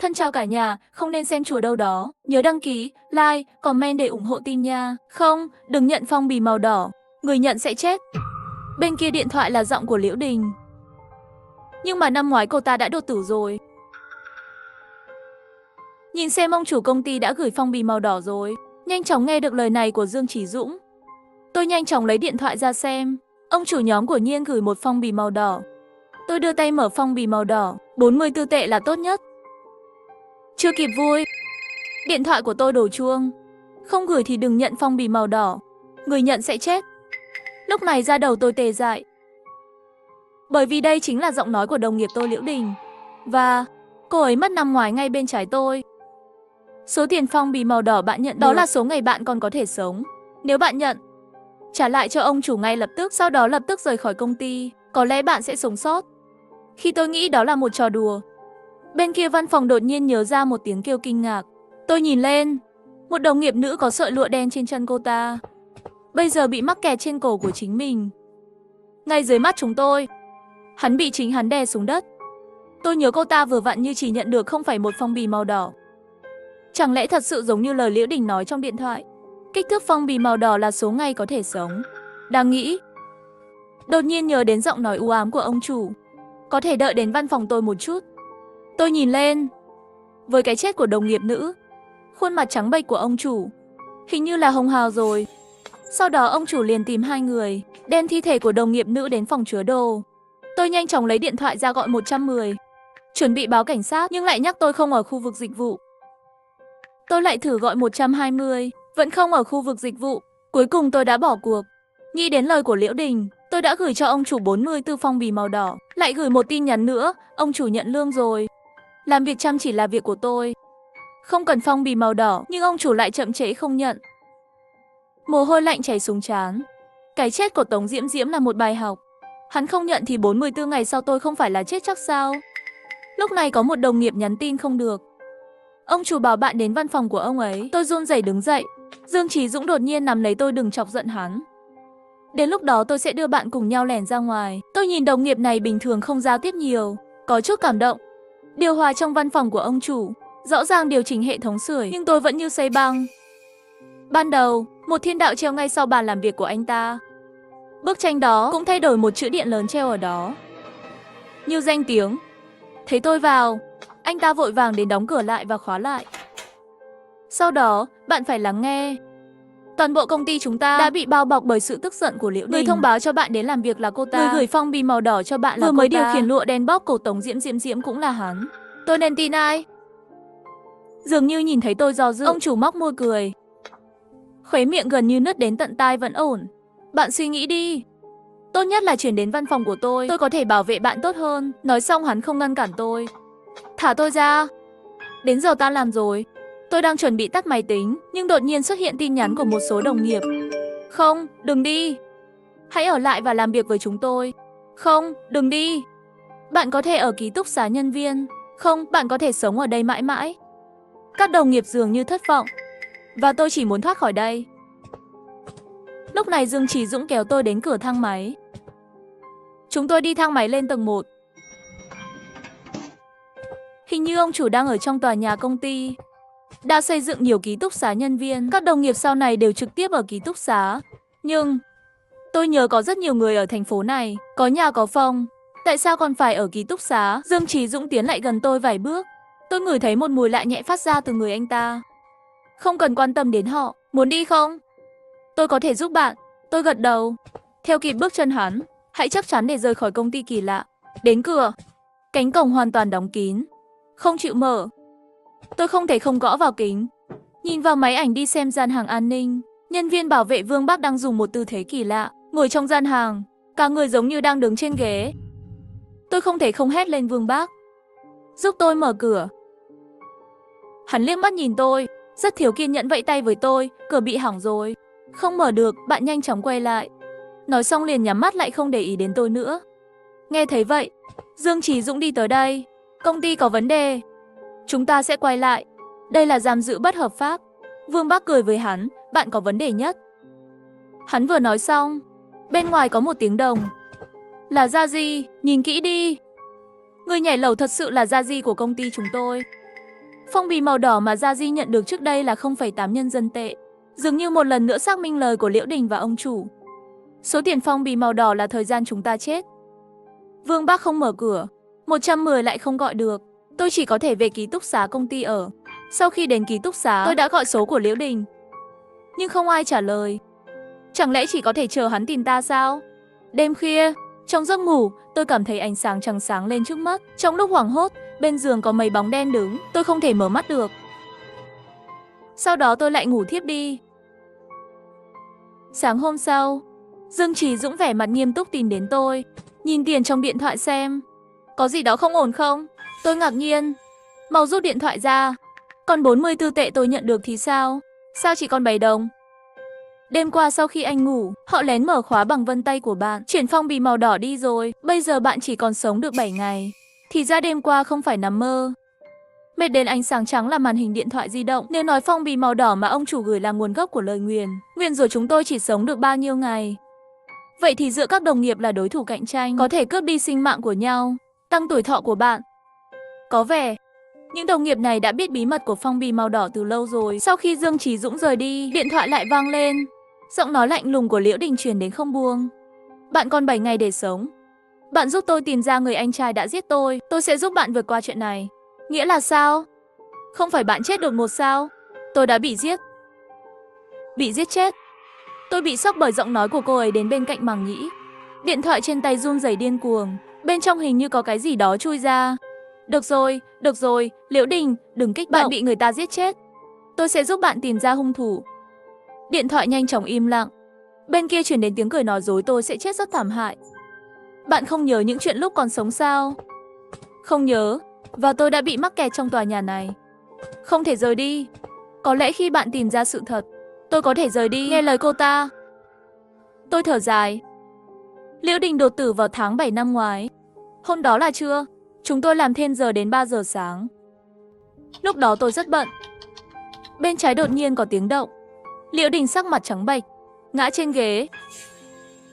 Thân chào cả nhà, không nên xem chùa đâu đó. Nhớ đăng ký, like, comment để ủng hộ team nha. Không, đừng nhận phong bì màu đỏ. Người nhận sẽ chết. Bên kia điện thoại là giọng của Liễu Đình. Nhưng mà năm ngoái cô ta đã đột tử rồi. Nhìn xem ông chủ công ty đã gửi phong bì màu đỏ rồi. Nhanh chóng nghe được lời này của Dương Chỉ Dũng. Tôi nhanh chóng lấy điện thoại ra xem. Ông chủ nhóm của Nhiên gửi một phong bì màu đỏ. Tôi đưa tay mở phong bì màu đỏ. 44 tệ là tốt nhất. Chưa kịp vui, điện thoại của tôi đổ chuông. Không gửi thì đừng nhận phong bì màu đỏ. Người nhận sẽ chết. Lúc này da đầu tôi tê dại. Bởi vì đây chính là giọng nói của đồng nghiệp tôi Liễu Đình. Và cô ấy mất năm ngoái ngay bên trái tôi. Số tiền phong bì màu đỏ bạn nhận đó là số ngày bạn còn có thể sống. Nếu bạn nhận, trả lại cho ông chủ ngay lập tức, sau đó lập tức rời khỏi công ty. Có lẽ bạn sẽ sống sót. Khi tôi nghĩ đó là một trò đùa, bên kia văn phòng đột nhiên nhớ ra một tiếng kêu kinh ngạc. Tôi nhìn lên, một đồng nghiệp nữ có sợi lụa đen trên chân cô ta. Bây giờ bị mắc kẹt trên cổ của chính mình. Ngay dưới mắt chúng tôi, hắn bị chính hắn đè xuống đất. Tôi nhớ cô ta vừa vặn như chỉ nhận được không phải một phong bì màu đỏ. Chẳng lẽ thật sự giống như lời Liễu Đình nói trong điện thoại, kích thước phong bì màu đỏ là số ngày có thể sống. Đang nghĩ, đột nhiên nhớ đến giọng nói u ám của ông chủ. Có thể đợi đến văn phòng tôi một chút. Tôi nhìn lên, với cái chết của đồng nghiệp nữ, khuôn mặt trắng bệch của ông chủ hình như là hồng hào rồi. Sau đó ông chủ liền tìm hai người, đem thi thể của đồng nghiệp nữ đến phòng chứa đồ. Tôi nhanh chóng lấy điện thoại ra gọi 110, chuẩn bị báo cảnh sát nhưng lại nhắc tôi không ở khu vực dịch vụ. Tôi lại thử gọi 120, vẫn không ở khu vực dịch vụ. Cuối cùng tôi đã bỏ cuộc. Nghĩ đến lời của Liễu Đình, tôi đã gửi cho ông chủ 44 phong bì màu đỏ, lại gửi một tin nhắn nữa, ông chủ nhận lương rồi. Làm việc chăm chỉ là việc của tôi. Không cần phong bì màu đỏ, nhưng ông chủ lại chậm trễ không nhận. Mồ hôi lạnh chảy xuống trán. Cái chết của Tống Diễm Diễm là một bài học. Hắn không nhận thì 44 ngày sau tôi không phải là chết chắc sao? Lúc này có một đồng nghiệp nhắn tin không được. Ông chủ bảo bạn đến văn phòng của ông ấy. Tôi run rẩy đứng dậy. Dương Chí Dũng đột nhiên nắm lấy tôi đừng chọc giận hắn. Đến lúc đó tôi sẽ đưa bạn cùng nhau lẻn ra ngoài. Tôi nhìn đồng nghiệp này bình thường không giao tiếp nhiều, có chút cảm động. Điều hòa trong văn phòng của ông chủ, rõ ràng điều chỉnh hệ thống sưởi, nhưng tôi vẫn như xây băng. Ban đầu, một thiên đạo treo ngay sau bàn làm việc của anh ta. Bức tranh đó cũng thay đổi một chữ điện lớn treo ở đó. Như danh tiếng. Thấy tôi vào, anh ta vội vàng đến đóng cửa lại và khóa lại. Sau đó, bạn phải lắng nghe. Toàn bộ công ty chúng ta đã bị bao bọc bởi sự tức giận của Liễu Đình. Người thông báo cho bạn đến làm việc là cô ta. Người gửi phong bì màu đỏ cho bạn là vừa mới điều khiển lụa đen bóp cổ Tống Diễm cũng là hắn. Tôi nên tin ai? Dường như nhìn thấy tôi do dự, ông chủ móc môi cười. Khóe miệng gần như nứt đến tận tai vẫn ổn. Bạn suy nghĩ đi. Tốt nhất là chuyển đến văn phòng của tôi có thể bảo vệ bạn tốt hơn. Nói xong hắn không ngăn cản tôi. Thả tôi ra. Đến giờ tan làm rồi. Tôi đang chuẩn bị tắt máy tính, nhưng đột nhiên xuất hiện tin nhắn của một số đồng nghiệp. Không, đừng đi. Hãy ở lại và làm việc với chúng tôi. Không, đừng đi. Bạn có thể ở ký túc xá nhân viên. Không, bạn có thể sống ở đây mãi mãi. Các đồng nghiệp dường như thất vọng. Và tôi chỉ muốn thoát khỏi đây. Lúc này Dương Chỉ Dũng kéo tôi đến cửa thang máy. Chúng tôi đi thang máy lên tầng 1. Hình như ông chủ đang ở trong tòa nhà công ty. Đã xây dựng nhiều ký túc xá nhân viên, các đồng nghiệp sau này đều trực tiếp ở ký túc xá. Nhưng tôi nhớ có rất nhiều người ở thành phố này, có nhà có phòng. Tại sao còn phải ở ký túc xá? Dương Chí Dũng tiến lại gần tôi vài bước. Tôi ngửi thấy một mùi lạ nhẹ phát ra từ người anh ta. Không cần quan tâm đến họ. Muốn đi không? Tôi có thể giúp bạn. Tôi gật đầu. Theo kịp bước chân hắn, hãy chắc chắn để rời khỏi công ty kỳ lạ. Đến cửa, cánh cổng hoàn toàn đóng kín, không chịu mở. Tôi không thể không gõ vào kính. Nhìn vào máy ảnh đi xem gian hàng an ninh. Nhân viên bảo vệ Vương Bắc đang dùng một tư thế kỳ lạ, ngồi trong gian hàng, cả người giống như đang đứng trên ghế. Tôi không thể không hét lên Vương Bắc. Giúp tôi mở cửa. Hắn liếc mắt nhìn tôi, rất thiếu kiên nhẫn vẫy tay với tôi, cửa bị hỏng rồi. Không mở được, bạn nhanh chóng quay lại. Nói xong liền nhắm mắt lại không để ý đến tôi nữa. Nghe thấy vậy, Dương Chí Dũng đi tới đây. Công ty có vấn đề. Chúng ta sẽ quay lại. Đây là giam giữ bất hợp pháp. Vương Bắc cười với hắn, bạn có vấn đề nhất. Hắn vừa nói xong, bên ngoài có một tiếng đồng. Là Gia Di, nhìn kỹ đi. Người nhảy lầu thật sự là Gia Di của công ty chúng tôi. Phong bì màu đỏ mà Gia Di nhận được trước đây là 0,8 nhân dân tệ. Dường như một lần nữa xác minh lời của Liễu Đình và ông chủ. Số tiền phong bì màu đỏ là thời gian chúng ta chết. Vương Bác không mở cửa, 110 lại không gọi được. Tôi chỉ có thể về ký túc xá công ty ở. Sau khi đến ký túc xá, tôi đã gọi số của Liễu Đình. Nhưng không ai trả lời. Chẳng lẽ chỉ có thể chờ hắn tìm ta sao? Đêm khuya, trong giấc ngủ, tôi cảm thấy ánh sáng trắng sáng lên trước mắt. Trong lúc hoảng hốt, bên giường có mấy bóng đen đứng, tôi không thể mở mắt được. Sau đó tôi lại ngủ thiếp đi. Sáng hôm sau, Dương Chí Dũng vẻ mặt nghiêm túc tìm đến tôi, nhìn tiền trong điện thoại xem. Có gì đó không ổn không? Tôi ngạc nhiên. Mau rút điện thoại ra. Còn 44 tệ tôi nhận được thì sao? Sao chỉ còn 7 đồng? Đêm qua sau khi anh ngủ, họ lén mở khóa bằng vân tay của bạn, chuyển phong bì màu đỏ đi rồi. Bây giờ bạn chỉ còn sống được 7 ngày. Thì ra đêm qua không phải nằm mơ. Mệt đến ánh sáng trắng là màn hình điện thoại di động. Nếu nói phong bì màu đỏ mà ông chủ gửi là nguồn gốc của lời nguyền, nguyền rủa chúng tôi chỉ sống được bao nhiêu ngày. Vậy thì giữa các đồng nghiệp là đối thủ cạnh tranh, có thể cướp đi sinh mạng của nhau, tăng tuổi thọ của bạn. Có vẻ những đồng nghiệp này đã biết bí mật của phong bì màu đỏ từ lâu rồi. Sau khi Dương Chí Dũng rời đi, điện thoại lại vang lên. Giọng nói lạnh lùng của Liễu Đình truyền đến không buông. Bạn còn 7 ngày để sống. Bạn giúp tôi tìm ra người anh trai đã giết tôi sẽ giúp bạn vượt qua chuyện này. Nghĩa là sao? Không phải bạn chết đột ngột sao? Tôi đã bị giết. Bị giết chết. Tôi bị sốc bởi giọng nói của cô ấy đến bên cạnh màng nhĩ. Điện thoại trên tay run rẩy điên cuồng. Bên trong hình như có cái gì đó chui ra. Được rồi, Liễu Đình, đừng kích động. Bạn bị người ta giết chết. Tôi sẽ giúp bạn tìm ra hung thủ. Điện thoại nhanh chóng im lặng. Bên kia truyền đến tiếng cười nói dối tôi sẽ chết rất thảm hại. Bạn không nhớ những chuyện lúc còn sống sao? Không nhớ. Và tôi đã bị mắc kẹt trong tòa nhà này. Không thể rời đi. Có lẽ khi bạn tìm ra sự thật, tôi có thể rời đi. Nghe lời cô ta. Tôi thở dài. Liễu Đình đột tử vào tháng 7 năm ngoái. Hôm đó là trưa. Chúng tôi làm thêm giờ đến 3 giờ sáng. Lúc đó tôi rất bận. Bên trái đột nhiên có tiếng động. Liễu Đình sắc mặt trắng bệch, ngã trên ghế.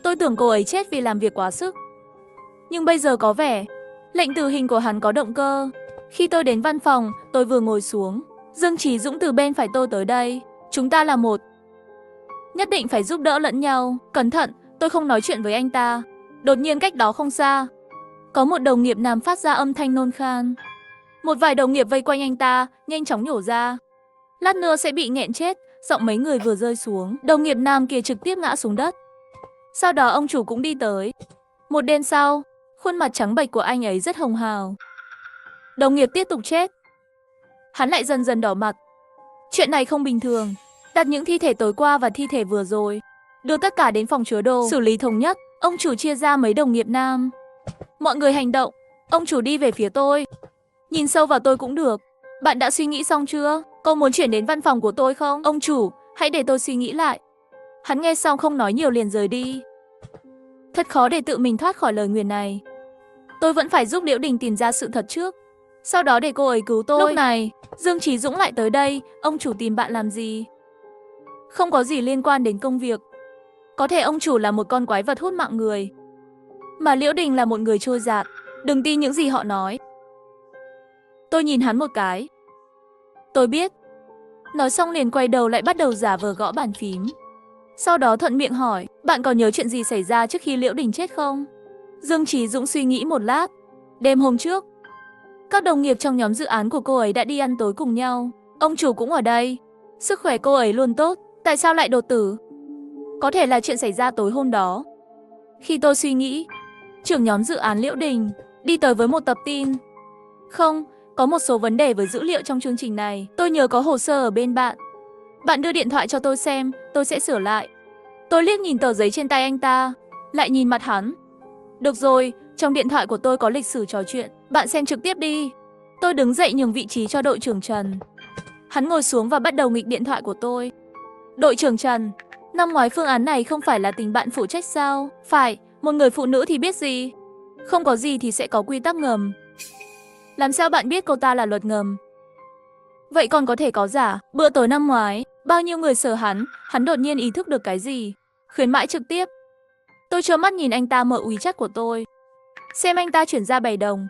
Tôi tưởng cô ấy chết vì làm việc quá sức. Nhưng bây giờ có vẻ lệnh tử hình của hắn có động cơ. Khi tôi đến văn phòng, tôi vừa ngồi xuống, Dương Chí Dũng từ bên phải tôi tới đây. Chúng ta là một. Nhất định phải giúp đỡ lẫn nhau. Cẩn thận, tôi không nói chuyện với anh ta. Đột nhiên cách đó không xa, có một đồng nghiệp nam phát ra âm thanh nôn khan. Một vài đồng nghiệp vây quanh anh ta, nhanh chóng nhổ ra. Lát nữa sẽ bị nghẹn chết. Giọng mấy người vừa rơi xuống, đồng nghiệp nam kia trực tiếp ngã xuống đất. Sau đó ông chủ cũng đi tới. Một đêm sau, khuôn mặt trắng bệch của anh ấy rất hồng hào. Đồng nghiệp tiếp tục chết. Hắn lại dần dần đỏ mặt. Chuyện này không bình thường. Đặt những thi thể tối qua và thi thể vừa rồi, đưa tất cả đến phòng chứa đồ, xử lý thống nhất. Ông chủ chia ra mấy đồng nghiệp nam. Mọi người hành động. Ông chủ đi về phía tôi. Nhìn sâu vào tôi cũng được. Bạn đã suy nghĩ xong chưa? Cô muốn chuyển đến văn phòng của tôi không? Ông chủ, hãy để tôi suy nghĩ lại. Hắn nghe xong không nói nhiều liền rời đi. Thật khó để tự mình thoát khỏi lời nguyền này. Tôi vẫn phải giúp Liễu Đình tìm ra sự thật trước. Sau đó để cô ấy cứu tôi. Lúc này, Dương Chí Dũng lại tới đây. Ông chủ tìm bạn làm gì? Không có gì liên quan đến công việc. Có thể ông chủ là một con quái vật hút mạng người, mà Liễu Đình là một người trôi dạt. Đừng tin những gì họ nói. Tôi nhìn hắn một cái. Tôi biết. Nói xong liền quay đầu lại bắt đầu giả vờ gõ bàn phím. Sau đó thuận miệng hỏi, bạn còn nhớ chuyện gì xảy ra trước khi Liễu Đình chết không? Dương Chí Dũng suy nghĩ một lát. Đêm hôm trước, các đồng nghiệp trong nhóm dự án của cô ấy đã đi ăn tối cùng nhau. Ông chủ cũng ở đây. Sức khỏe cô ấy luôn tốt. Tại sao lại đột tử? Có thể là chuyện xảy ra tối hôm đó. Khi tôi suy nghĩ, trưởng nhóm dự án Liễu Đình đi tới với một tập tin. Không, có một số vấn đề với dữ liệu trong chương trình này. Tôi nhớ có hồ sơ ở bên bạn. Bạn đưa điện thoại cho tôi xem, tôi sẽ sửa lại. Tôi liếc nhìn tờ giấy trên tay anh ta, lại nhìn mặt hắn. Được rồi, trong điện thoại của tôi có lịch sử trò chuyện. Bạn xem trực tiếp đi. Tôi đứng dậy nhường vị trí cho đội trưởng Trần. Hắn ngồi xuống và bắt đầu nghịch điện thoại của tôi. Đội trưởng Trần, năm ngoái phương án này không phải là tình bạn phụ trách sao? Phải, một người phụ nữ thì biết gì? Không có gì thì sẽ có quy tắc ngầm. Làm sao bạn biết cô ta là luật ngầm? Vậy còn có thể có giả. Bữa tối năm ngoái, bao nhiêu người sờ hắn đột nhiên ý thức được cái gì. Khuyến mãi trực tiếp. Tôi trơ mắt nhìn anh ta mở WeChat của tôi. Xem anh ta chuyển ra 7 đồng.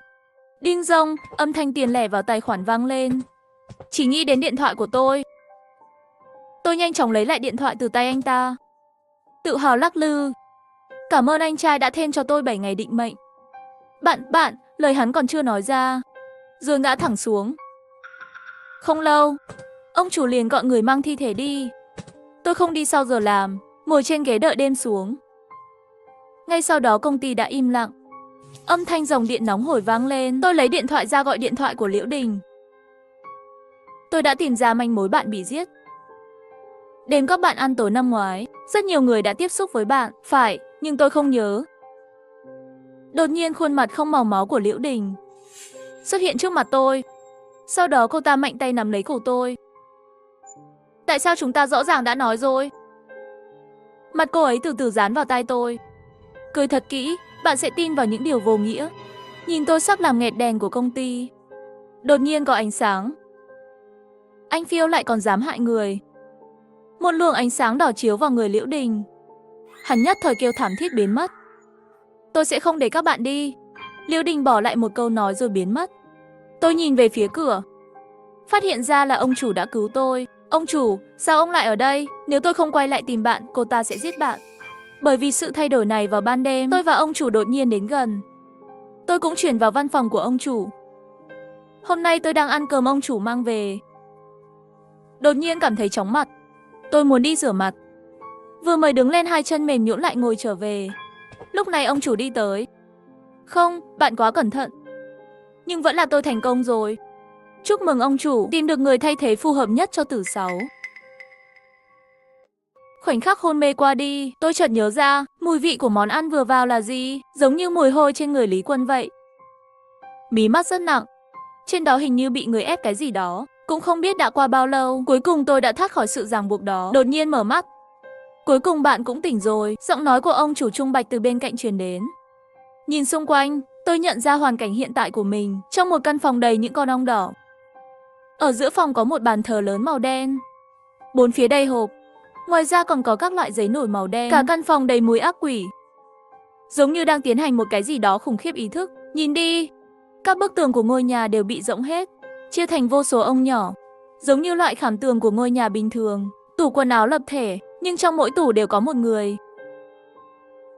Đinh rông, âm thanh tiền lẻ vào tài khoản vang lên. chỉ nghĩ đến điện thoại của tôi. Tôi nhanh chóng lấy lại điện thoại từ tay anh ta, tự hào lắc lư. Cảm ơn anh trai đã thêm cho tôi 7 ngày định mệnh. Bạn, lời hắn còn chưa nói ra, rồi ngã thẳng xuống. Không lâu, ông chủ liền gọi người mang thi thể đi. Tôi không đi sau giờ làm, ngồi trên ghế đợi đêm xuống. Ngay sau đó công ty đã im lặng. Âm thanh dòng điện nóng hổi vang lên. Tôi lấy điện thoại ra gọi điện thoại của Liễu Đình. Tôi đã tìm ra manh mối bạn bị giết. Đêm các bạn ăn tối năm ngoái, rất nhiều người đã tiếp xúc với bạn. Phải, nhưng tôi không nhớ. Đột nhiên khuôn mặt không màu máu của Liễu Đình xuất hiện trước mặt tôi. Sau đó cô ta mạnh tay nắm lấy cổ tôi. Tại sao chúng ta rõ ràng đã nói rồi? Mặt cô ấy từ từ dán vào tai tôi. Cười thật kỹ, bạn sẽ tin vào những điều vô nghĩa. Nhìn tôi sắp làm nghẹt đèn của công ty. Đột nhiên có ánh sáng. Anh Phiêu lại còn dám hại người. Một luồng ánh sáng đỏ chiếu vào người Liễu Đình. Hắn nhất thời kêu thảm thiết biến mất. Tôi sẽ không để các bạn đi. Liễu Đình bỏ lại một câu nói rồi biến mất. Tôi nhìn về phía cửa. Phát hiện ra là ông chủ đã cứu tôi. Ông chủ, sao ông lại ở đây? Nếu tôi không quay lại tìm bạn, cô ta sẽ giết bạn. Bởi vì sự thay đổi này vào ban đêm, tôi và ông chủ đột nhiên đến gần. Tôi cũng chuyển vào văn phòng của ông chủ. Hôm nay tôi đang ăn cơm ông chủ mang về. Đột nhiên cảm thấy chóng mặt. Tôi muốn đi rửa mặt. Vừa mới đứng lên hai chân mềm nhũn lại ngồi trở về. Lúc này ông chủ đi tới. Không, bạn quá cẩn thận. Nhưng vẫn là tôi thành công rồi. Chúc mừng ông chủ, tìm được người thay thế phù hợp nhất cho Tử Sáu. Khoảnh khắc hôn mê qua đi, tôi chợt nhớ ra, mùi vị của món ăn vừa vào là gì, giống như mùi hôi trên người Lý Quân vậy. Mí mắt rất nặng, trên đó hình như bị người ép cái gì đó, cũng không biết đã qua bao lâu, cuối cùng tôi đã thoát khỏi sự ràng buộc đó, đột nhiên mở mắt. Cuối cùng bạn cũng tỉnh rồi, giọng nói của ông chủ Trung Bạch từ bên cạnh truyền đến. Nhìn xung quanh, tôi nhận ra hoàn cảnh hiện tại của mình, trong một căn phòng đầy những con ong đỏ. Ở giữa phòng có một bàn thờ lớn màu đen, bốn phía đầy hộp. Ngoài ra còn có các loại giấy nổi màu đen. Cả căn phòng đầy mùi ác quỷ, giống như đang tiến hành một cái gì đó khủng khiếp ý thức. Nhìn đi, các bức tường của ngôi nhà đều bị rỗng hết, chia thành vô số ong nhỏ, giống như loại khảm tường của ngôi nhà bình thường. Tủ quần áo lập thể, nhưng trong mỗi tủ đều có một người.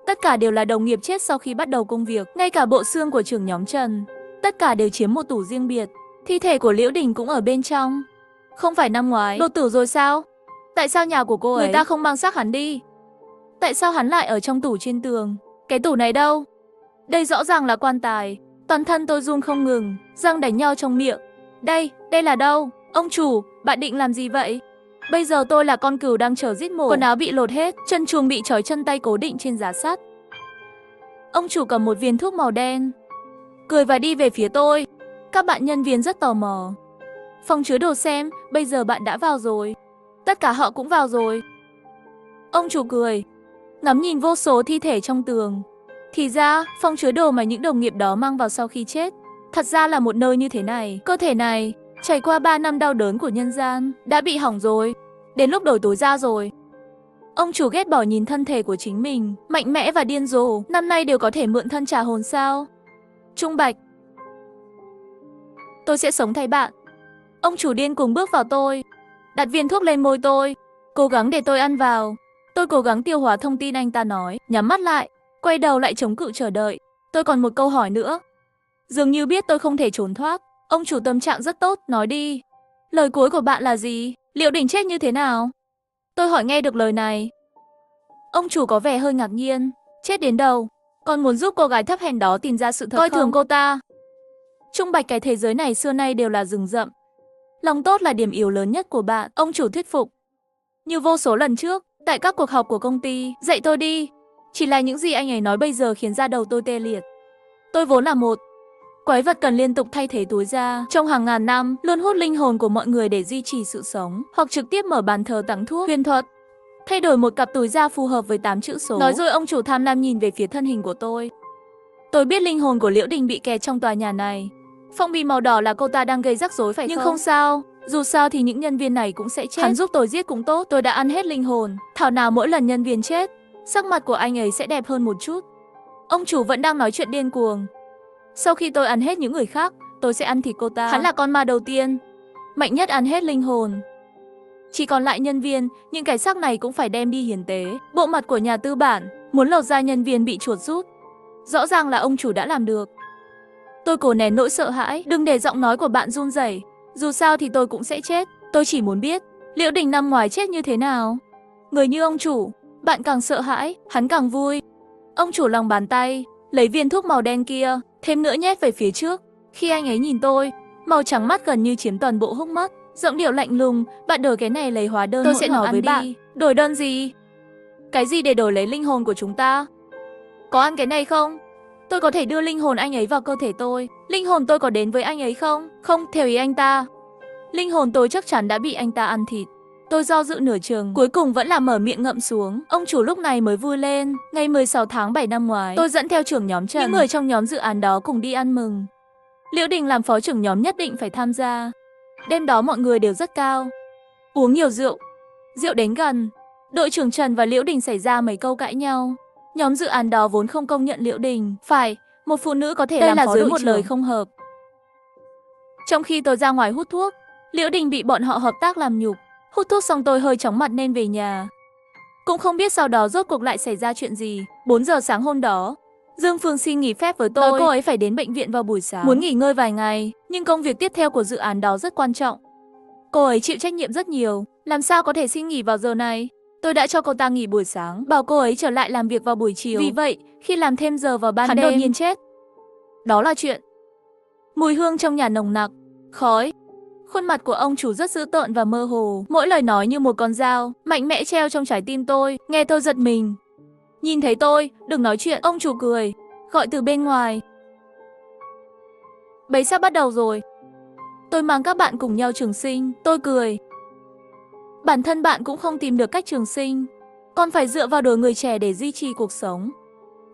Tất cả đều là đồng nghiệp chết sau khi bắt đầu công việc. Ngay cả bộ xương của trưởng nhóm Trần, tất cả đều chiếm một tủ riêng biệt. Thi thể của Liễu Đình cũng ở bên trong. Không phải năm ngoái đột tử rồi sao? Tại sao nhà của cô ấy người ta không mang xác hắn đi? Tại sao hắn lại ở trong tủ trên tường? Cái tủ này đâu? Đây rõ ràng là quan tài. Toàn thân tôi run không ngừng, răng đánh nhau trong miệng. Đây là đâu? Ông chủ, bạn định làm gì vậy? Bây giờ tôi là con cừu đang chờ giết mổ. Quần áo bị lột hết, chân chuồng bị trói chân tay cố định trên giá sắt. Ông chủ cầm một viên thuốc màu đen, cười và đi về phía tôi. Các bạn nhân viên rất tò mò. Phòng chứa đồ xem, bây giờ bạn đã vào rồi. Tất cả họ cũng vào rồi. Ông chủ cười, ngắm nhìn vô số thi thể trong tường. Thì ra, phòng chứa đồ mà những đồng nghiệp đó mang vào sau khi chết, thật ra là một nơi như thế này. Cơ thể này, trải qua 3 năm đau đớn của nhân gian, đã bị hỏng rồi. Đến lúc đổi túi ra rồi. Ông chủ ghét bỏ nhìn thân thể của chính mình, mạnh mẽ và điên rồ. Năm nay đều có thể mượn thân trả hồn sao? Trung Bạch, tôi sẽ sống thay bạn. Ông chủ điên cuồng bước vào tôi, đặt viên thuốc lên môi tôi, cố gắng để tôi ăn vào. Tôi cố gắng tiêu hóa thông tin anh ta nói, nhắm mắt lại, quay đầu lại chống cự chờ đợi. Tôi còn một câu hỏi nữa. Dường như biết tôi không thể trốn thoát. Ông chủ tâm trạng rất tốt, nói đi. Lời cuối của bạn là gì? Liễu Đình chết như thế nào? Tôi hỏi nghe được lời này. Ông chủ có vẻ hơi ngạc nhiên. Chết đến đâu? Còn muốn giúp cô gái thấp hèn đó tìm ra sự thật coi thường cô ta. Trung Bạch, cái thế giới này xưa nay đều là rừng rậm. Lòng tốt là điểm yếu lớn nhất của bạn. Ông chủ thuyết phục. Như vô số lần trước, tại các cuộc họp của công ty, dạy tôi đi. Chỉ là những gì anh ấy nói bây giờ khiến da đầu tôi tê liệt. Tôi vốn là một quái vật cần liên tục thay thế túi da trong hàng ngàn năm, luôn hút linh hồn của mọi người để duy trì sự sống, hoặc trực tiếp mở bàn thờ tặng thuốc huyền thuật, thay đổi một cặp túi da phù hợp với 8 chữ số. Nói rồi ông chủ tham lam nhìn về phía thân hình của tôi. Tôi biết linh hồn của Liễu Đình bị kẹt trong tòa nhà này. Phong bì màu đỏ là cô ta đang gây rắc rối phải không? Nhưng không sao, dù sao thì những nhân viên này cũng sẽ chết. Hắn giúp tôi giết cũng tốt, tôi đã ăn hết linh hồn. Thảo nào mỗi lần nhân viên chết, sắc mặt của anh ấy sẽ đẹp hơn một chút. Ông chủ vẫn đang nói chuyện điên cuồng. Sau khi tôi ăn hết những người khác, tôi sẽ ăn thịt cô ta. Hắn là con ma đầu tiên mạnh nhất ăn hết linh hồn. Chỉ còn lại nhân viên, nhưng cái xác này cũng phải đem đi hiến tế. Bộ mặt của nhà tư bản, muốn lột da nhân viên bị chuột rút. Rõ ràng là ông chủ đã làm được. Tôi cố nén nỗi sợ hãi, đừng để giọng nói của bạn run rẩy. Dù sao thì tôi cũng sẽ chết. Tôi chỉ muốn biết, Liễu Đình năm ngoài chết như thế nào. Người như ông chủ, bạn càng sợ hãi, hắn càng vui. Ông chủ lòng bàn tay, lấy viên thuốc màu đen kia, thêm nữa nhét về phía trước. Khi anh ấy nhìn tôi, màu trắng mắt gần như chiếm toàn bộ hốc mắt. Giọng điệu lạnh lùng, bạn đổi cái này lấy hóa đơn. Tôi sẽ nói với bạn, đổi đơn gì? Cái gì để đổi lấy linh hồn của chúng ta? Có ăn cái này không? Tôi có thể đưa linh hồn anh ấy vào cơ thể tôi. Linh hồn tôi có đến với anh ấy không? Không, theo ý anh ta. Linh hồn tôi chắc chắn đã bị anh ta ăn thịt. Tôi do dự nửa chừng, cuối cùng vẫn là mở miệng ngậm xuống. Ông chủ lúc này mới vui lên. Ngày 16 tháng 7 năm ngoái, tôi dẫn theo trưởng nhóm Trần, những người trong nhóm dự án đó cùng đi ăn mừng. Liễu Đình làm phó trưởng nhóm nhất định phải tham gia. Đêm đó mọi người đều rất cao, uống nhiều rượu. Rượu đến gần, đội trưởng Trần và Liễu Đình xảy ra mấy câu cãi nhau. Nhóm dự án đó vốn không công nhận Liễu Đình. Phải, một phụ nữ có thể làm phó đội trưởng. Một lời không hợp. Trong khi tôi ra ngoài hút thuốc, Liễu Đình bị bọn họ hợp tác làm nhục. Hút thuốc xong tôi hơi chóng mặt nên về nhà. Cũng không biết sau đó rốt cuộc lại xảy ra chuyện gì. 4 giờ sáng hôm đó, Dương Phương xin nghỉ phép với tôi. Nói cô ấy phải đến bệnh viện vào buổi sáng, muốn nghỉ ngơi vài ngày, nhưng công việc tiếp theo của dự án đó rất quan trọng. Cô ấy chịu trách nhiệm rất nhiều, làm sao có thể xin nghỉ vào giờ này. Tôi đã cho cô ta nghỉ buổi sáng, bảo cô ấy trở lại làm việc vào buổi chiều. Vì vậy, khi làm thêm giờ vào ban đêm, hắn đột nhiên chết. Đó là chuyện. Mùi hương trong nhà nồng nặc, khói. Khuôn mặt của ông chủ rất dữ tợn và mơ hồ, mỗi lời nói như một con dao, mạnh mẽ treo trong trái tim tôi, nghe tôi giật mình. Nhìn thấy tôi, đừng nói chuyện, ông chủ cười, gọi từ bên ngoài. Bấy sắp bắt đầu rồi. Tôi mang các bạn cùng nhau trường sinh, tôi cười. Bản thân bạn cũng không tìm được cách trường sinh, còn phải dựa vào đôi người trẻ để duy trì cuộc sống.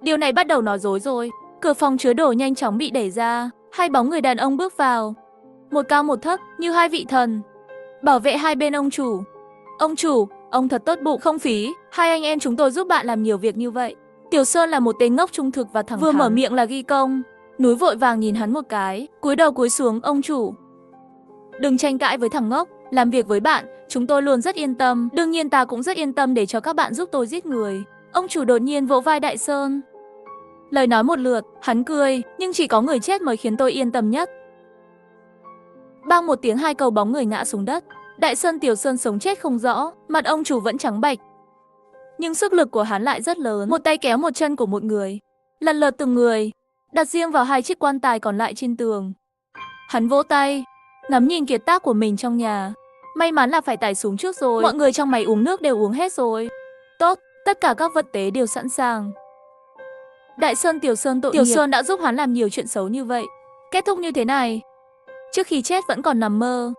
Điều này bắt đầu nói dối rồi. Cửa phòng chứa đồ nhanh chóng bị đẩy ra, hai bóng người đàn ông bước vào. Một cao một thấp, như hai vị thần, bảo vệ hai bên ông chủ. Ông chủ, ông thật tốt bụng, không phí. Hai anh em chúng tôi giúp bạn làm nhiều việc như vậy. Tiểu Sơn là một tên ngốc trung thực và thẳng thắn. Vừa mở miệng là ghi công. Núi vội vàng nhìn hắn một cái, cúi đầu cúi xuống. Ông chủ, đừng tranh cãi với thằng ngốc. Làm việc với bạn, chúng tôi luôn rất yên tâm. Đương nhiên ta cũng rất yên tâm để cho các bạn giúp tôi giết người. Ông chủ đột nhiên vỗ vai Đại Sơn. Lời nói một lượt, hắn cười, nhưng chỉ có người chết mới khiến tôi yên tâm nhất. Bang một tiếng, hai cầu bóng người ngã xuống đất. Đại Sơn Tiểu Sơn sống chết không rõ, mặt ông chủ vẫn trắng bệch. Nhưng sức lực của hắn lại rất lớn, một tay kéo một chân của một người, lần lượt từng người, đặt riêng vào hai chiếc quan tài còn lại trên tường. Hắn vỗ tay, ngắm nhìn kiệt tác của mình trong nhà. May mắn là phải tải xuống trước rồi, mọi người trong máy uống nước đều uống hết rồi. Tốt, tất cả các vật tế đều sẵn sàng. Đại Sơn Tiểu Sơn tội nghiệp. Tiểu Sơn đã giúp hắn làm nhiều chuyện xấu như vậy. Kết thúc như thế này, trước khi chết vẫn còn nằm mơ.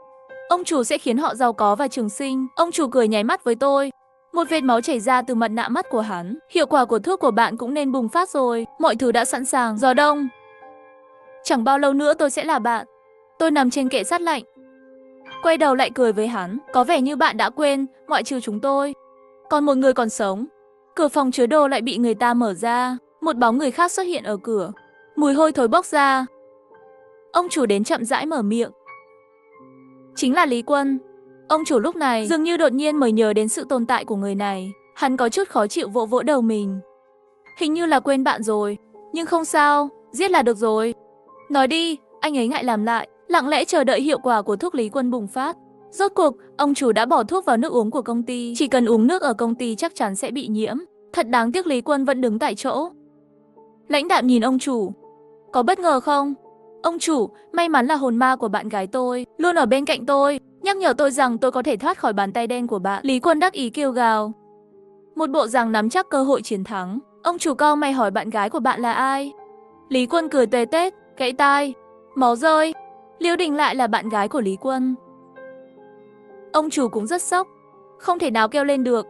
Ông chủ sẽ khiến họ giàu có và trường sinh. Ông chủ cười nháy mắt với tôi. Một vệt máu chảy ra từ mặt nạ mắt của hắn. Hiệu quả của thuốc của bạn cũng nên bùng phát rồi. Mọi thứ đã sẵn sàng. Gió đông. Chẳng bao lâu nữa tôi sẽ là bạn. Tôi nằm trên kệ sắt lạnh, quay đầu lại cười với hắn. Có vẻ như bạn đã quên, ngoại trừ chúng tôi, còn một người còn sống. Cửa phòng chứa đồ lại bị người ta mở ra. Một bóng người khác xuất hiện ở cửa. Mùi hôi thối bốc ra. Ông chủ đến chậm rãi mở miệng. Chính là Lý Quân. Ông chủ lúc này dường như đột nhiên mới nhớ đến sự tồn tại của người này. Hắn có chút khó chịu vỗ vỗ đầu mình. Hình như là quên bạn rồi. Nhưng không sao, giết là được rồi. Nói đi, anh ấy ngại làm lại, lặng lẽ chờ đợi hiệu quả của thuốc Lý Quân bùng phát. Rốt cuộc, ông chủ đã bỏ thuốc vào nước uống của công ty. Chỉ cần uống nước ở công ty chắc chắn sẽ bị nhiễm. Thật đáng tiếc Lý Quân vẫn đứng tại chỗ. Lãnh đạm nhìn ông chủ. Có bất ngờ không? Ông chủ, may mắn là hồn ma của bạn gái tôi luôn ở bên cạnh tôi, nhắc nhở tôi rằng tôi có thể thoát khỏi bàn tay đen của bạn. Lý Quân đắc ý kêu gào. Một bộ dạng nắm chắc cơ hội chiến thắng. Ông chủ cau mày hỏi bạn gái của bạn là ai? Lý Quân cười tê tét, gãy tai, máu rơi. Liễu Đình lại là bạn gái của Lý Quân. Ông chủ cũng rất sốc, không thể nào kêu lên được.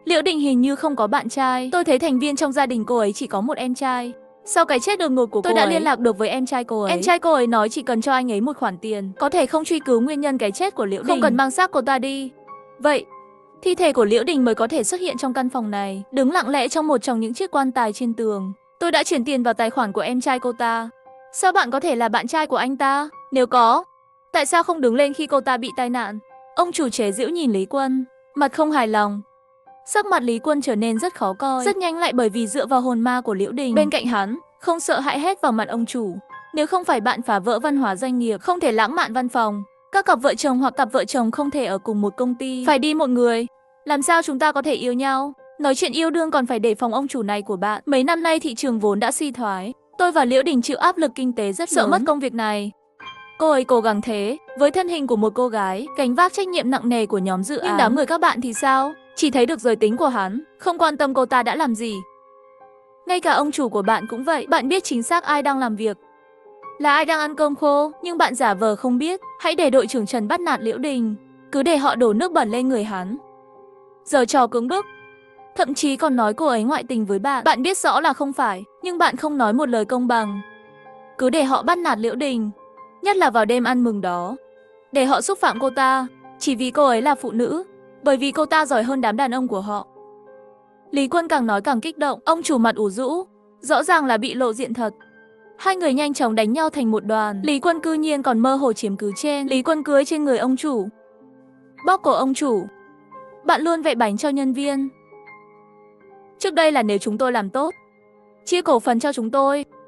Liễu Đình hình như không có bạn trai. Tôi thấy thành viên trong gia đình cô ấy chỉ có một em trai. Sau cái chết đột ngột của tôi đã liên lạc được với em trai cô ấy. Em trai cô ấy nói chỉ cần cho anh ấy một khoản tiền, có thể không truy cứu nguyên nhân cái chết của Liễu Đình, không cần mang xác cô ta đi. Vậy, thi thể của Liễu Đình mới có thể xuất hiện trong căn phòng này, đứng lặng lẽ trong một trong những chiếc quan tài trên tường. Tôi đã chuyển tiền vào tài khoản của em trai cô ta. Sao bạn có thể là bạn trai của anh ta? Nếu có, Tại sao không đứng lên khi cô ta bị tai nạn? Ông chủ chế giễu nhìn Lý Quân, mặt không hài lòng. Sắc mặt Lý Quân trở nên rất khó coi, rất nhanh lại bởi vì dựa vào hồn ma của Liễu Đình bên cạnh hắn, không sợ hãi hét vào mặt ông chủ. Nếu không phải bạn phá vỡ văn hóa doanh nghiệp, không thể lãng mạn văn phòng, các cặp vợ chồng hoặc cặp vợ chồng không thể ở cùng một công ty, phải đi một người. Làm sao chúng ta có thể yêu nhau? Nói chuyện yêu đương còn phải đề phòng ông chủ này của bạn. Mấy năm nay thị trường vốn đã suy thoái, tôi và Liễu Đình chịu áp lực kinh tế rất sợ mất công việc này. Cô ấy cố gắng thế, với thân hình của một cô gái, gánh vác trách nhiệm nặng nề của nhóm dự án. Nhưng đám người các bạn thì sao? Chỉ thấy được giới tính của hắn, không quan tâm cô ta đã làm gì. Ngay cả ông chủ của bạn cũng vậy, bạn biết chính xác ai đang làm việc, là ai đang ăn cơm khô, nhưng bạn giả vờ không biết. Hãy để đội trưởng Trần bắt nạt Liễu Đình, cứ để họ đổ nước bẩn lên người hắn. Giở trò cưỡng bức, thậm chí còn nói cô ấy ngoại tình với bạn. Bạn biết rõ là không phải, nhưng bạn không nói một lời công bằng. Cứ để họ bắt nạt Liễu Đình, nhất là vào đêm ăn mừng đó. Để họ xúc phạm cô ta, chỉ vì cô ấy là phụ nữ, bởi vì cô ta giỏi hơn đám đàn ông của họ. Lý Quân càng nói càng kích động, ông chủ mặt ủ rũ, rõ ràng là bị lộ diện thật. Hai người nhanh chóng đánh nhau thành một đoàn. Lý Quân cư nhiên còn mơ hồ chiếm cứ trên. Lý Quân cưới trên người ông chủ, bóp cổ ông chủ. Bạn luôn vẽ bánh cho nhân viên. Trước đây là nếu chúng tôi làm tốt, chia cổ phần cho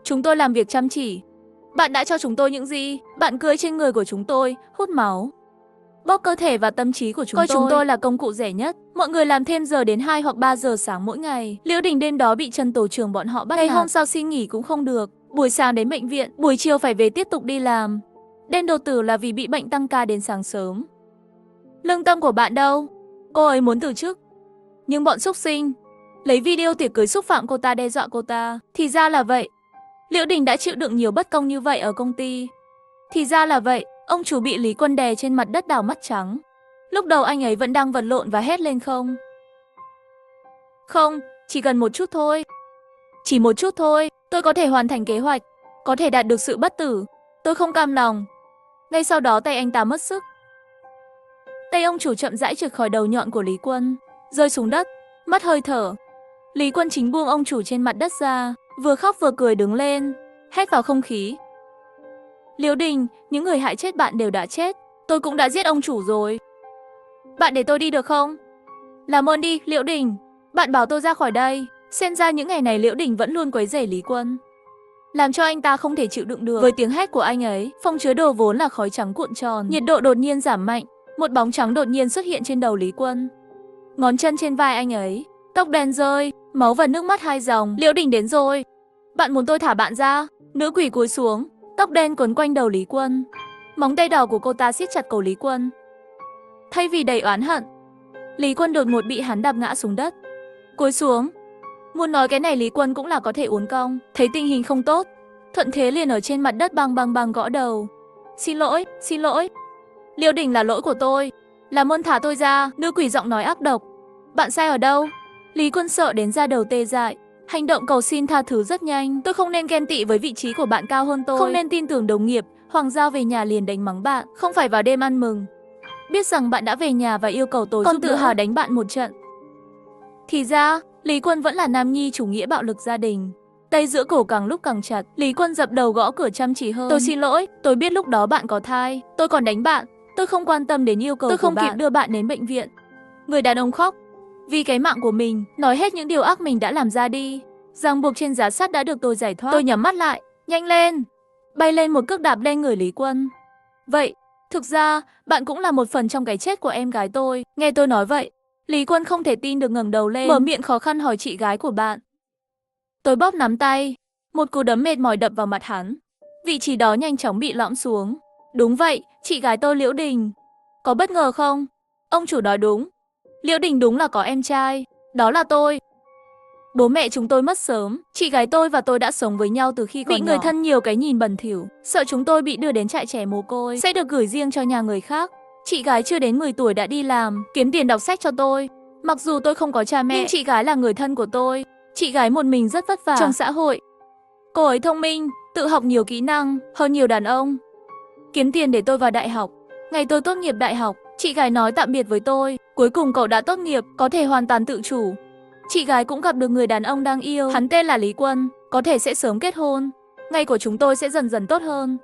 chúng tôi làm việc chăm chỉ. Bạn đã cho chúng tôi những gì? Bạn cưới trên người của chúng tôi, hút máu, bóp cơ thể và tâm trí của coi chúng tôi là công cụ rẻ nhất. Mọi người làm thêm giờ đến 2 hoặc 3 giờ sáng mỗi ngày. Liễu Đình đêm đó bị Trần tổ trưởng bọn họ bắt nạt. Ngày hôm sau xin nghỉ cũng không được. Buổi sáng đến bệnh viện, buổi chiều phải về tiếp tục đi làm. Đen đột tử là vì bị bệnh tăng ca đến sáng sớm. Lương tâm của bạn đâu? Cô ấy muốn từ chức, nhưng bọn xúc sinh lấy video tiệc cưới xúc phạm cô ta, đe dọa cô ta. Thì ra là vậy. Liễu Đình đã chịu đựng nhiều bất công như vậy ở công ty. Thì ra là vậy. Ông chủ bị Lý Quân đè trên mặt đất đảo mắt trắng. Lúc đầu anh ấy vẫn đang vật lộn và hét lên không. Không, chỉ cần một chút thôi. Chỉ một chút thôi, tôi có thể hoàn thành kế hoạch, có thể đạt được sự bất tử. Tôi không cam lòng. Ngay sau đó tay anh ta mất sức. Tay ông chủ chậm rãi trượt khỏi đầu nhọn của Lý Quân, rơi xuống đất, mất hơi thở. Lý Quân chính buông ông chủ trên mặt đất ra, vừa khóc vừa cười đứng lên, hét vào không khí. Liễu Đình, những người hại chết bạn đều đã chết. Tôi cũng đã giết ông chủ rồi. Bạn để tôi đi được không? Làm ơn đi, Liễu Đình. Bạn bảo tôi ra khỏi đây. Xem ra những ngày này Liễu Đình vẫn luôn quấy rầy Lý Quân, làm cho anh ta không thể chịu đựng được. Với tiếng hét của anh ấy, phòng chứa đồ vốn là khói trắng cuộn tròn, nhiệt độ đột nhiên giảm mạnh. Một bóng trắng đột nhiên xuất hiện trên đầu Lý Quân, ngón chân trên vai anh ấy, tóc đen rơi, máu và nước mắt hai dòng. Liễu Đình đến rồi. Bạn muốn tôi thả bạn ra? Nữ quỷ cúi xuống, tóc đen quấn quanh đầu Lý Quân. Móng tay đỏ của cô ta siết chặt cổ Lý Quân. Thay vì đầy oán hận, Lý Quân đột ngột bị hắn đạp ngã xuống đất, cúi xuống. Muốn nói cái này Lý Quân cũng là có thể uốn cong. Thấy tình hình không tốt, thuận thế liền ở trên mặt đất bang gõ đầu. Xin lỗi, xin lỗi. Liễu Đình là lỗi của tôi. Làm ơn thả tôi ra. Nữ quỷ giọng nói ác độc. Bạn sai ở đâu? Lý Quân sợ đến da đầu tê dại. Hành động cầu xin tha thứ rất nhanh. Tôi không nên ghen tị với vị trí của bạn cao hơn tôi. Không nên tin tưởng đồng nghiệp. Hoàng Giao về nhà liền đánh mắng bạn. Không phải vào đêm ăn mừng, biết rằng bạn đã về nhà và yêu cầu tôi còn tự hào đánh bạn một trận. Thì ra Lý Quân vẫn là nam nhi chủ nghĩa bạo lực gia đình. Tay giữa cổ càng lúc càng chặt. Lý Quân dập đầu gõ cửa chăm chỉ hơn. Tôi xin lỗi, tôi biết lúc đó bạn có thai. Tôi còn đánh bạn. Tôi không quan tâm đến yêu cầu của bạn. Tôi không kịp đưa bạn đến bệnh viện. Người đàn ông khóc vì cái mạng của mình, nói hết những điều ác mình đã làm ra đi. Ràng buộc trên giá sắt đã được tôi giải thoát. Tôi nhắm mắt lại. Nhanh lên. Bay lên một cước đạp lên người Lý Quân. Vậy, thực ra, bạn cũng là một phần trong cái chết của em gái tôi. Nghe tôi nói vậy, Lý Quân không thể tin được ngẩng đầu lên, mở miệng khó khăn hỏi chị gái của bạn. Tôi bóp nắm tay, một cú đấm mệt mỏi đập vào mặt hắn. Vị trí đó nhanh chóng bị lõm xuống. Đúng vậy, chị gái tôi Liễu Đình. Có bất ngờ không? Ông chủ nói đúng. Liễu Đình đúng là có em trai, đó là tôi. Bố mẹ chúng tôi mất sớm, chị gái tôi và tôi đã sống với nhau từ khi còn nhỏ. Bị người thân nhiều cái nhìn bẩn thỉu, sợ chúng tôi bị đưa đến trại trẻ mồ côi, sẽ được gửi riêng cho nhà người khác. Chị gái chưa đến 10 tuổi đã đi làm, kiếm tiền đọc sách cho tôi. Mặc dù tôi không có cha mẹ, nhưng chị gái là người thân của tôi. Chị gái một mình rất vất vả trong xã hội. Cô ấy thông minh, tự học nhiều kỹ năng hơn nhiều đàn ông, kiếm tiền để tôi vào đại học. Ngày tôi tốt nghiệp đại học, chị gái nói tạm biệt với tôi. Cuối cùng cậu đã tốt nghiệp, có thể hoàn toàn tự chủ. Chị gái cũng gặp được người đàn ông đang yêu, hắn tên là Lý Quân, có thể sẽ sớm kết hôn. Ngày của chúng tôi sẽ dần dần tốt hơn.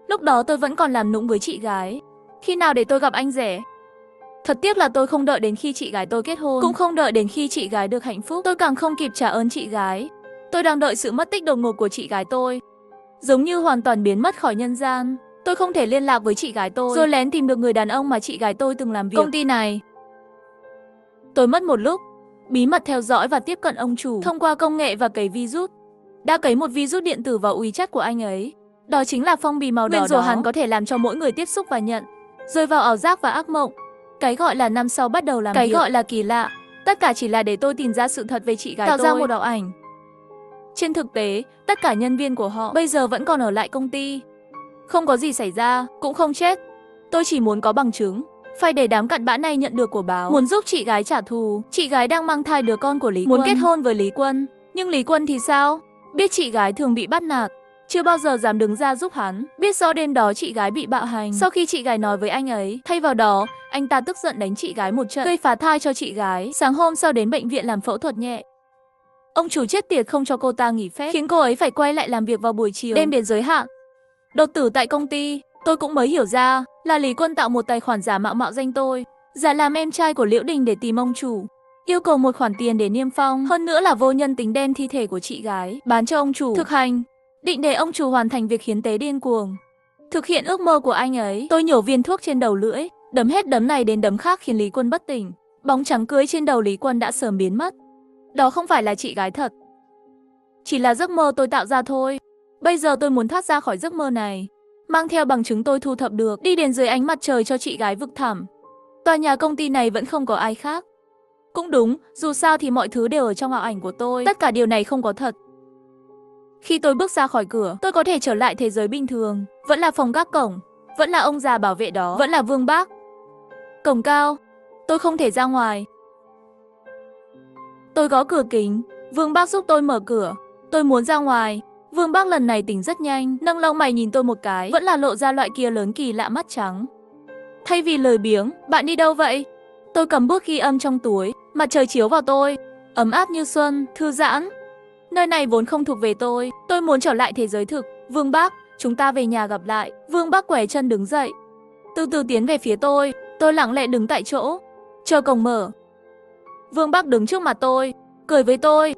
Lúc đó tôi vẫn còn làm nũng với chị gái. Khi nào để tôi gặp anh rể? Thật tiếc là tôi không đợi đến khi chị gái tôi kết hôn, cũng không đợi đến khi chị gái được hạnh phúc. Tôi càng không kịp trả ơn chị gái. Tôi đang đợi sự mất tích đột ngột của chị gái tôi. Giống như hoàn toàn biến mất khỏi nhân gian. Tôi không thể liên lạc với chị gái tôi, rồi lén tìm được người đàn ông mà chị gái tôi từng làm việc công ty này. Tôi mất một lúc, bí mật theo dõi và tiếp cận ông chủ thông qua công nghệ và cấy virus. Đã cấy một virus điện tử vào WeChat của anh ấy. Đó chính là phong bì màu đỏ đó. Hắn có thể làm cho mỗi người tiếp xúc và nhận, rơi vào ảo giác và ác mộng. Cái gọi là năm sau bắt đầu làm việc, cái gọi là kỳ lạ, tất cả chỉ là để tôi tìm ra sự thật về chị gái tôi, tạo ra một ảo ảnh. Trên thực tế, tất cả nhân viên của họ bây giờ vẫn còn ở lại công ty. Không có gì xảy ra, cũng không chết. Tôi chỉ muốn có bằng chứng, phải để đám cặn bã này nhận được của báo. Muốn giúp chị gái trả thù. Chị gái đang mang thai đứa con của Lý Quân, muốn kết hôn với Lý Quân. Nhưng Lý Quân thì sao? Biết chị gái thường bị bắt nạt, chưa bao giờ dám đứng ra giúp hắn. Biết rõ đêm đó chị gái bị bạo hành. Sau khi chị gái nói với anh ấy, thay vào đó, anh ta tức giận đánh chị gái một trận, gây phá thai cho chị gái. Sáng hôm sau đến bệnh viện làm phẫu thuật nhẹ. Ông chủ chết tiệt không cho cô ta nghỉ phép, khiến cô ấy phải quay lại làm việc vào buổi chiều, đêm đến giới hạn. Đột tử tại công ty, tôi cũng mới hiểu ra là Lý Quân tạo một tài khoản giả mạo danh tôi, giả làm em trai của Liễu Đình để tìm ông chủ, yêu cầu một khoản tiền để niêm phong, hơn nữa là vô nhân tính đem thi thể của chị gái bán cho ông chủ thực hành, định để ông chủ hoàn thành việc hiến tế điên cuồng, thực hiện ước mơ của anh ấy. Tôi nhổ viên thuốc trên đầu lưỡi, đấm hết đấm này đến đấm khác khiến Lý Quân bất tỉnh. Bóng trắng cưới trên đầu Lý Quân đã sớm biến mất. Đó không phải là chị gái thật, chỉ là giấc mơ tôi tạo ra thôi. Bây giờ tôi muốn thoát ra khỏi giấc mơ này, mang theo bằng chứng tôi thu thập được, đi đến dưới ánh mặt trời cho chị gái vực thẳm. Tòa nhà công ty này vẫn không có ai khác. Cũng đúng, dù sao thì mọi thứ đều ở trong ảo ảnh của tôi. Tất cả điều này không có thật. Khi tôi bước ra khỏi cửa, tôi có thể trở lại thế giới bình thường. Vẫn là phòng gác cổng, vẫn là ông già bảo vệ đó, vẫn là Vương Bác. Cổng cao, tôi không thể ra ngoài. Tôi gõ cửa kính, Vương Bác giúp tôi mở cửa. Tôi muốn ra ngoài. Vương Bác lần này tỉnh rất nhanh, nâng lông mày nhìn tôi một cái, vẫn là lộ ra loại kia lớn kỳ lạ mắt trắng. Thay vì lười biếng, bạn đi đâu vậy? Tôi cầm bút ghi âm trong túi, mặt trời chiếu vào tôi, ấm áp như xuân, thư giãn. Nơi này vốn không thuộc về tôi muốn trở lại thế giới thực. Vương Bác, chúng ta về nhà gặp lại. Vương Bác quẻ chân đứng dậy, từ từ tiến về phía tôi lặng lẽ đứng tại chỗ, chờ cổng mở. Vương Bác đứng trước mặt tôi, cười với tôi.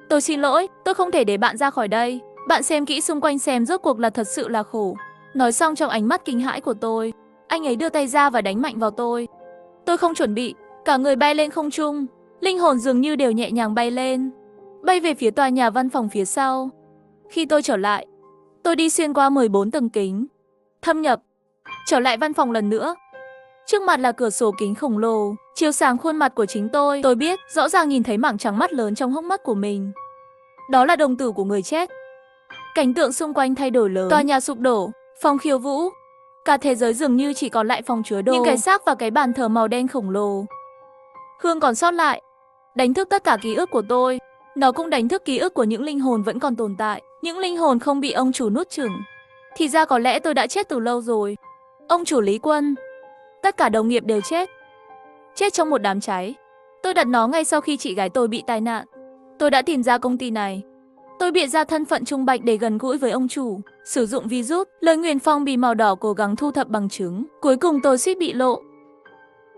Tôi xin lỗi, tôi không thể để bạn ra khỏi đây. Bạn xem kỹ xung quanh xem rốt cuộc là thật sự là khổ. Nói xong trong ánh mắt kinh hãi của tôi, anh ấy đưa tay ra và đánh mạnh vào tôi. Tôi không chuẩn bị, cả người bay lên không trung. Linh hồn dường như đều nhẹ nhàng bay lên, bay về phía tòa nhà văn phòng phía sau. Khi tôi trở lại, tôi đi xuyên qua 14 tầng kính, thâm nhập, trở lại văn phòng lần nữa. Trước mặt là cửa sổ kính khổng lồ, chiếu sáng khuôn mặt của chính tôi. Tôi biết, rõ ràng nhìn thấy mảng trắng mắt lớn trong hốc mắt của mình. Đó là đồng tử của người chết. Cảnh tượng xung quanh thay đổi lớn, tòa nhà sụp đổ, phòng khiêu vũ. Cả thế giới dường như chỉ còn lại phòng chứa đồ, những cái xác và cái bàn thờ màu đen khổng lồ. Hương còn sót lại, đánh thức tất cả ký ức của tôi. Nó cũng đánh thức ký ức của những linh hồn vẫn còn tồn tại, những linh hồn không bị ông chủ nuốt chửng. Thì ra có lẽ tôi đã chết từ lâu rồi. Ông chủ Lý Quân, tất cả đồng nghiệp đều chết. Chết trong một đám cháy. Tôi đặt nó ngay sau khi chị gái tôi bị tai nạn. Tôi đã tìm ra công ty này. Tôi bịa ra thân phận Trung Bạch để gần gũi với ông chủ, sử dụng virus, lời nguyền phong bì màu đỏ cố gắng thu thập bằng chứng. Cuối cùng tôi suýt bị lộ.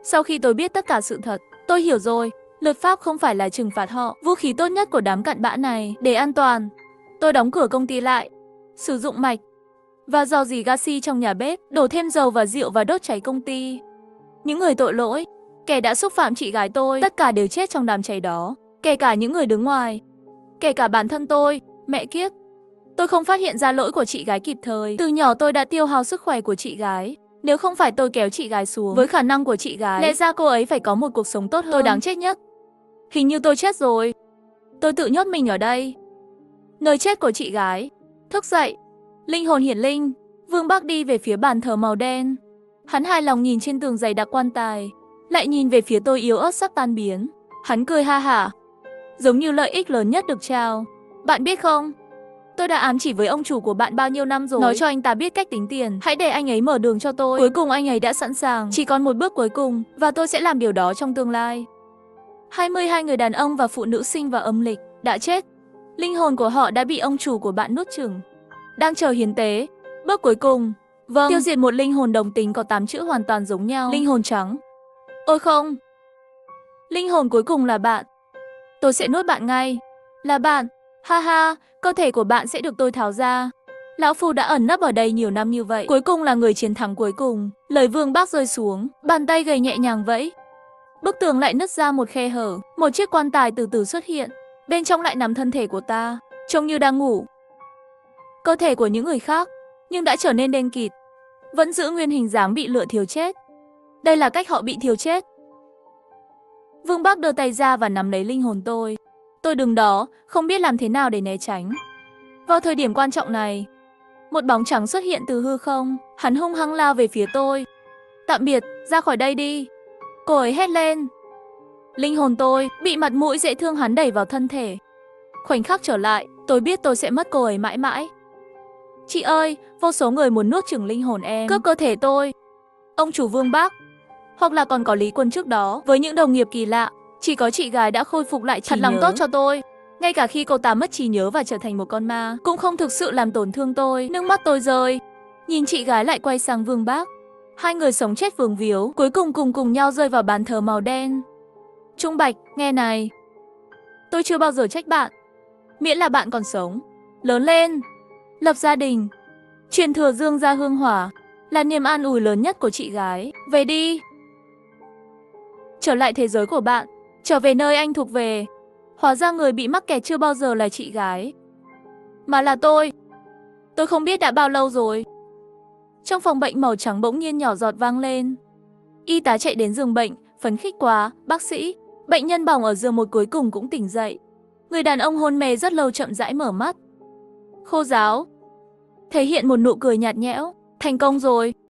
Sau khi tôi biết tất cả sự thật, tôi hiểu rồi, luật pháp không phải là trừng phạt họ. Vũ khí tốt nhất của đám cặn bã này để an toàn, tôi đóng cửa công ty lại, sử dụng mạch và rò rỉ gaxi trong nhà bếp, đổ thêm dầu và rượu và đốt cháy công ty. Những người tội lỗi, kẻ đã xúc phạm chị gái tôi, tất cả đều chết trong đám cháy đó, kể cả những người đứng ngoài, kể cả bản thân tôi. Mẹ kiếp, tôi không phát hiện ra lỗi của chị gái kịp thời. Từ nhỏ tôi đã tiêu hao sức khỏe của chị gái. Nếu không phải tôi kéo chị gái xuống, với khả năng của chị gái, lẽ ra cô ấy phải có một cuộc sống tốt hơn. Tôi đáng chết nhất. Hình như tôi chết rồi. Tôi tự nhốt mình ở đây, nơi chết của chị gái. Thức dậy, linh hồn hiển linh. Vương Bác đi về phía bàn thờ màu đen. Hắn hài lòng nhìn trên tường dày đặc quan tài, lại nhìn về phía tôi yếu ớt sắp tan biến. Hắn cười ha hả, giống như lợi ích lớn nhất được trao. Bạn biết không, tôi đã ám chỉ với ông chủ của bạn bao nhiêu năm rồi, nói cho anh ta biết cách tính tiền, hãy để anh ấy mở đường cho tôi. Cuối cùng anh ấy đã sẵn sàng, chỉ còn một bước cuối cùng, và tôi sẽ làm điều đó trong tương lai. 22 người đàn ông và phụ nữ sinh vào âm lịch đã chết. Linh hồn của họ đã bị ông chủ của bạn nuốt chửng, đang chờ hiến tế. Bước cuối cùng, Vâng. Tiêu diệt một linh hồn đồng tính có 8 chữ hoàn toàn giống nhau. Linh hồn trắng. Ôi không. Linh hồn cuối cùng là bạn. Tôi sẽ nuốt bạn ngay. Là bạn. Ha ha, cơ thể của bạn sẽ được tôi tháo ra. Lão Phu đã ẩn nấp ở đây nhiều năm như vậy. Cuối cùng là người chiến thắng cuối cùng. Lời Vương Bác rơi xuống, bàn tay gầy nhẹ nhàng vẫy. Bức tường lại nứt ra một khe hở. Một chiếc quan tài từ từ xuất hiện. Bên trong lại nằm thân thể của ta, trông như đang ngủ. Cơ thể của những người khác, nhưng đã trở nên đen kịt. Vẫn giữ nguyên hình dáng bị lửa thiêu chết. Đây là cách họ bị thiêu chết. Vương Bác đưa tay ra và nắm lấy linh hồn tôi. Tôi đứng đó, không biết làm thế nào để né tránh. Vào thời điểm quan trọng này, một bóng trắng xuất hiện từ hư không. Hắn hung hăng lao về phía tôi. Tạm biệt, ra khỏi đây đi. Cô ấy hét lên. Linh hồn tôi bị mặt mũi dễ thương hắn đẩy vào thân thể. Khoảnh khắc trở lại, tôi biết tôi sẽ mất cô ấy mãi mãi. Chị ơi, vô số người muốn nuốt chửng linh hồn em, cướp cơ thể tôi. Ông chủ Vương Bác, hoặc là còn có Lý Quân trước đó, với những đồng nghiệp kỳ lạ, chỉ có chị gái đã khôi phục lại trí nhớ. Thật lòng tốt cho tôi. Ngay cả khi cô ta mất trí nhớ và trở thành một con ma, cũng không thực sự làm tổn thương tôi. Nước mắt tôi rơi. Nhìn chị gái lại quay sang Vương Bác. Hai người sống chết vương víu, cuối cùng cùng nhau rơi vào bàn thờ màu đen. Trung Bạch, nghe này. Tôi chưa bao giờ trách bạn. Miễn là bạn còn sống, lớn lên, lập gia đình, truyền thừa Dương gia hương hỏa, là niềm an ủi lớn nhất của chị gái. Về đi. Trở lại thế giới của bạn, trở về nơi anh thuộc về. Hóa ra người bị mắc kẹt chưa bao giờ là chị gái, mà là tôi. Tôi không biết đã bao lâu rồi. Trong phòng bệnh màu trắng bỗng nhiên nhỏ giọt vang lên. Y tá chạy đến giường bệnh, phấn khích quá, bác sĩ. Bệnh nhân bỏng ở giường một cuối cùng cũng tỉnh dậy. Người đàn ông hôn mê rất lâu chậm rãi mở mắt. Khô ráo, thể hiện một nụ cười nhạt nhẽo. Thành công rồi.